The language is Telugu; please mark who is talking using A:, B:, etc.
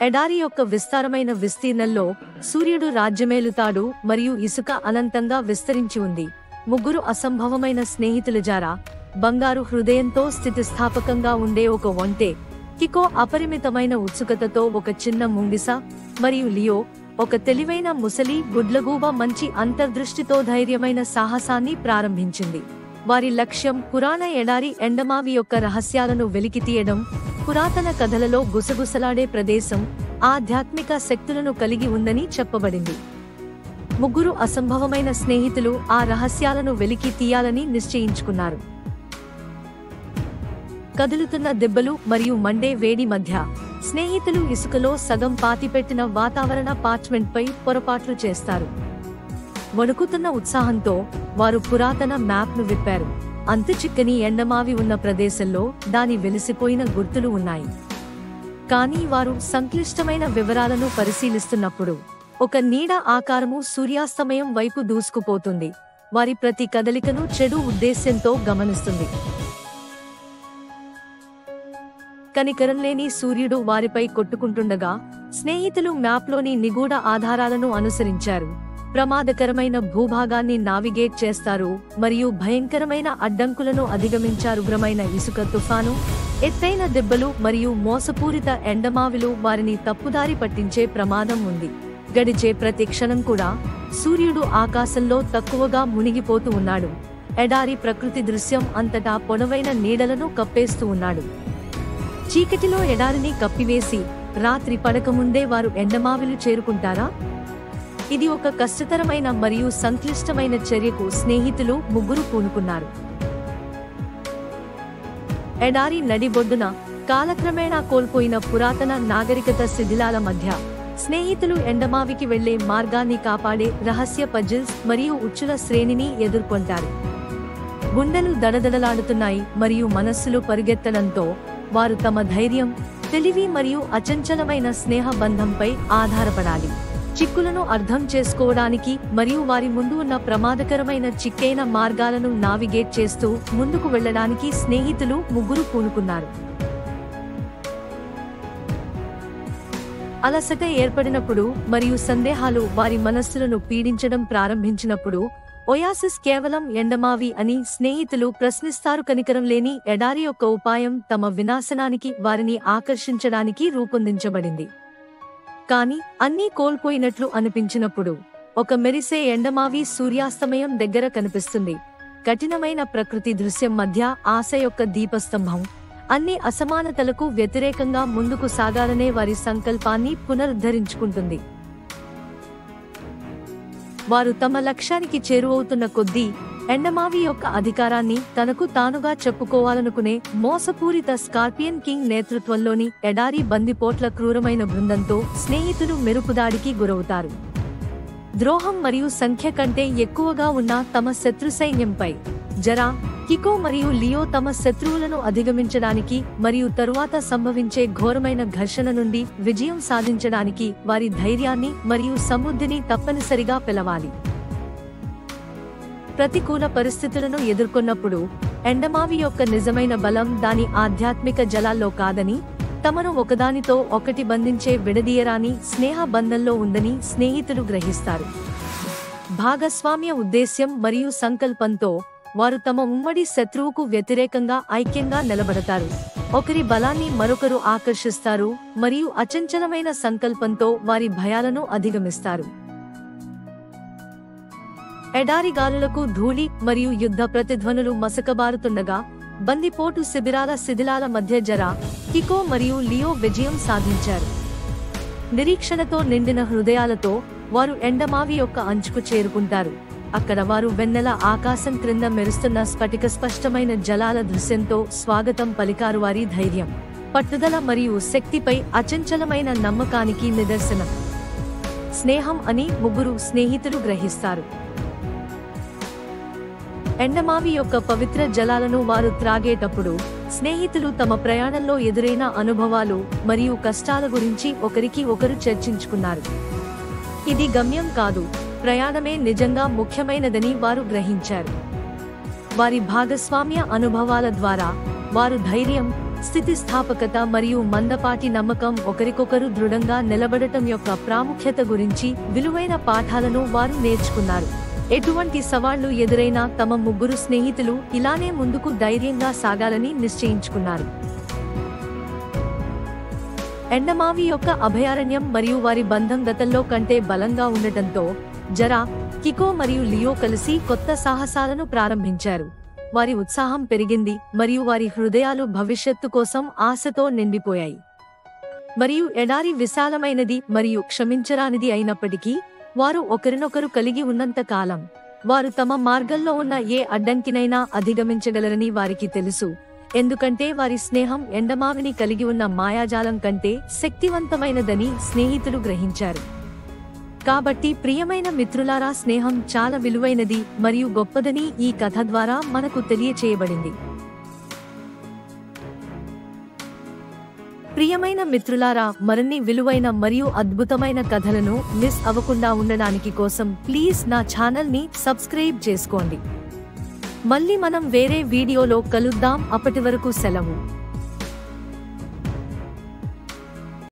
A: ఎడారి యొక్క విస్తారమైన విస్తీర్ణంలో సూర్యుడు రాజ్యమేలుతాడు మరియు ఇసుక అనంతంగా విస్తరించి ఉంది. ముగ్గురు అసంభవమైన స్నేహితుల జారా, బంగారు హృదయంతో స్థితిస్థాపకంగా ఉండే ఒక ఒంటె, కికో అపరిమితమైన ఉత్సుకతతో ఒక చిన్న ముంగిస, మరియు లియో ఒక తెలివైన ముసలి గుడ్లగూబ మంచి అంతర్దృష్టితో ధైర్యమైన సాహసాన్ని ప్రారంభించింది. వారి లక్ష్యం పురాణ ఎడారి ఎండమావి యొక్క రహస్యాలను వెలికితీయడం. పురాతన కథలలో గుసగుసలాడే ప్రదేశం ఆధ్యాత్మిక శక్తులను కలిగి ఉందని చెప్పబడింది. ముగ్గురు అసంభవమైన స్నేహితులు ఆ రహస్యాలను వెలికి తీయాలని నిశ్చయించుకున్నారు. కదులుతున్న దెబ్బలు మరియు మండే వేడి మధ్య స్నేహితులు ఇసుకలో సగం పాతిపెట్టిన వాతావరణ పార్చ్మెంట్ పై పొరపాట్లు చేస్తారు. వణుకుతున్న ఉత్సాహంతో వారు పురాతన మ్యాప్ను విప్పారు. అంతు చిక్కని ఎండమావి ఉన్న ప్రదేశంలో దాని వెలిసిపోయిన గుర్తులు ఉన్నాయి. కానీ వారు సంక్లిష్టమైన వివరాలను పరిశీలిస్తున్నప్పుడు ఒక నీడ ఆకారము సూర్యాస్తమయం వైపు దూసుకుపోతుంది. వారి ప్రతి కదలికను చెడు ఉద్దేశ్యంతో గమనిస్తుంది. కనికరం లేని సూర్యుడు వారిపై కొట్టుకుంటుండగా స్నేహితులు మ్యాప్లోని నిగూఢ ఆధారాలను అనుసరించారు. ప్రమాదకరమైన భూభాగాన్ని నావిగేట్ చేస్తారు మరియు భయంకరమైన అడ్డంకులను అధిగమించారు. ఉగ్రమైన ఇసుక తుఫాను, ఎత్తైన దెబ్బలు మరియు మోసపూరిత ఎండమావిలు వారిని తప్పుదారి పట్టించే ప్రమాదం ఉంది. గడిచే ప్రతి క్షణం కూడా సూర్యుడు ఆకాశంలో తక్కువగా మునిగిపోతూ ఉన్నాడు. ఎడారి ప్రకృతి దృశ్యం అంతటా పొడవైన నీడలను కప్పేస్తూ ఉన్నాడు. చీకటిలో ఎడారిని కప్పివేసి రాత్రి పడకముందే వారు ఎండమావిలు చేరుకుంటారా? ఇది ఒక కష్టతరమైన మరియు సంక్లిష్టమైన చర్యకు స్నేహితులు ముగ్గురు పూనుకున్నారు. ఎడారి నడిబొడ్డున కాలక్రమేణా కోల్పోయిన పురాతన నాగరికత శిథిలాల మధ్య స్నేహితులు ఎండమావికి వెళ్లే మార్గాన్ని కాపాడే రహస్య పజిల్స్ మరియు ఉచ్చుల శ్రేణిని ఎదుర్కొంటారు. గుండెలు దడదడలాడుతున్నాయి మరియు మనస్సులు పరిగెత్తడంతో వారు తమ ధైర్యం, తెలివి మరియు అచంచలమైన స్నేహ బంధంపై ఆధారపడాలి. చిక్కులను అర్థం చేసుకోవడానికి మరియు వారి ముందు ఉన్న ప్రమాదకరమైన చిక్కైన మార్గాలను నావిగేట్ చేస్తూ ముందుకు వెళ్లడానికి స్నేహితులు ముగ్గురు పూనుకున్నారు. అలసట ఏర్పడినప్పుడు మరియు సందేహాలు వారి మనస్సులను పీడించడం ప్రారంభించినప్పుడు ఒయాసిస్ కేవలం ఎండమావి అని స్నేహితులు ప్రశ్నిస్తారు. కనికరం లేని ఎడారి యొక్క ఉపాయం తమ వినాశనానికి వారిని ఆకర్షించడానికి రూపొందించబడింది. కానీ అన్నీ కోల్పోయినట్లు అనిపించినప్పుడు ఒక మెరిసే ఎండమావి సూర్యాస్తమయం దగ్గర కనిపిస్తుంది. కఠినమైన ప్రకృతి దృశ్యం మధ్య ఆశ యొక్క దీపస్తంభం అన్ని అసమానతలకు వ్యతిరేకంగా ముందుకు సాగాలనే వారి సంకల్పాన్ని పునరుద్ధరించుకుంటుంది. వారు తమ లక్ష్యానికి చేరువవుతున్న కొద్దీ ఎండమావి యొక్క అధికారాన్ని తనకు తానుగా చెప్పుకోవాలనుకునే మోసపూరిత స్కార్పియన్ కింగ్ నేతృత్వంలోని ఎడారి బందిపోట్ల క్రూరమైన బృందంతో స్నేహితులు మెరుపుదాడికి గురవుతారు. ద్రోహం మరియు సంఖ్య కంటే ఎక్కువగా ఉన్న తమ శత్రు సైన్యంపై జరా, కికో మరియు లియో తమ శత్రువులను అధిగమించడానికి మరియు తరువాత సంభవించే ఘోరమైన ఘర్షణ నుండి విజయం సాధించడానికి వారి ధైర్యాన్ని మరియు సమృద్ధిని తప్పనిసరిగా పిలవాలి. ప్రతికూల పరిస్థితులను ఎదుర్కొన్నప్పుడు ఎండమావి యొక్క నిజమైన బలం దాని ఆధ్యాత్మిక జలాల్లో కాదని, తమను ఒకదానితో ఒకటి బంధించే విడదీయరాని స్నేహ బంధంలో ఉందని స్నేహితులు గ్రహిస్తారు. భాగస్వామ్య ఉద్దేశ్యం మరియు సంకల్పంతో వారు తమ ఉమ్మడి శత్రువుకు వ్యతిరేకంగా ఐక్యంగా నిలబడతారు. ఒకరి బలాన్ని మరొకరు ఆకర్షిస్తారు మరియు అచంచలమైన సంకల్పంతో వారి భయాలను అధిగమిస్తారు. ఎడారి గాలులకు ధూళి మరియు యుద్ధ ప్రతిధ్వనులు మసకబారుతుండగా బందిపోటు శిబిరాల శిథిలాల మధ్య జరా, కికో మరియు లియో విజయం సాధించారు. నిరీక్షణతో నిండిన హృదయాలతో వారు ఎండమావి యొక్క అంచుకు చేరుకుంటారు. అక్కడ వారు వెన్నెల ఆకాశం క్రింద మెరుస్తున్న స్ఫటిక స్పష్టమైన జలాల దృశ్యంతో స్వాగతం పలికారు. వారి ధైర్యం, పట్టుదల మరియు శక్తిపై అచంచలమైన నమ్మకానికి నిదర్శనం. స్నేహం అని ముగ్గురు స్నేహితులు గ్రహిస్తారు. ఎండమావి యొక్క పవిత్ర జలాలను వారు త్రాగేటప్పుడు స్నేహితులు తమ ప్రయాణంలో ఎదురైన అనుభవాలు మరియు కష్టాల గురించి ఒకరికి ఒకరు చర్చించుకున్నారు. ఇది గమ్యం కాదు, ప్రయాణమే నిజంగా ముఖ్యమైనదని వారు గ్రహించారు. వారి భాగస్వామ్య అనుభవాల ద్వారా వారు ధైర్యం, స్థితిస్థాపకత మరియు మందపాటి నమ్మకం, ఒకరికొకరు దృఢంగా నిలబడటం యొక్క ప్రాముఖ్యత గురించి విలువైన పాఠాలను వారు నేర్చుకున్నారు. ఎటువంటి సవాళ్లు ఎదురైనా తమ ముగ్గురు స్నేహితులు ఇలానే ముందుకు ధైర్యంగా సాగాలని నిశ్చయించుకున్నారు. ఎండమావి యొక్క అభయారణ్యం మరియు వారి బంధం గతంలో కంటే బలంగా ఉండటంతో జరా, కికో మరియు లియో కలిసి కొత్త సాహసాలను ప్రారంభించారు. వారి ఉత్సాహం పెరిగింది మరియు వారి హృదయాలు భవిష్యత్తు కోసం ఆశతో నిండిపోయాయి. మరియు ఎడారి విశాలమైనది మరియు క్షమించరానిది అయినప్పటికీ, వారు ఒకరినొకరు కలిగి ఉన్నంత కాలం వారు తమ మార్గంలో ఉన్న ఏ అడ్డంకినైనా అధిగమించగలరని వారికి తెలుసు, ఎందుకంటే వారి స్నేహం ఎండమావిని కలిగి ఉన్న మాయాజాలం కంటే శక్తివంతమైనదని స్నేహితులు గ్రహించారు. కాబట్టి ప్రియమైన మిత్రులారా, స్నేహం చాలా విలువైనది మరియు గొప్పదని ఈ కథ ద్వారా మనకు తెలియచేయబడింది. ప్రియమైన మిత్రులారా, మరిన్ని విలువైన మరియు అద్భుతమైన కథలను మిస్ అవ్వకుండా ఉండడానికి కోసం ప్లీజ్ నా ఛానల్ ని సబ్స్క్రైబ్ చేసుకోండి. మళ్ళీ మనం వేరే వీడియోలో కలుద్దాం. అప్పటి వరకు సెలవు.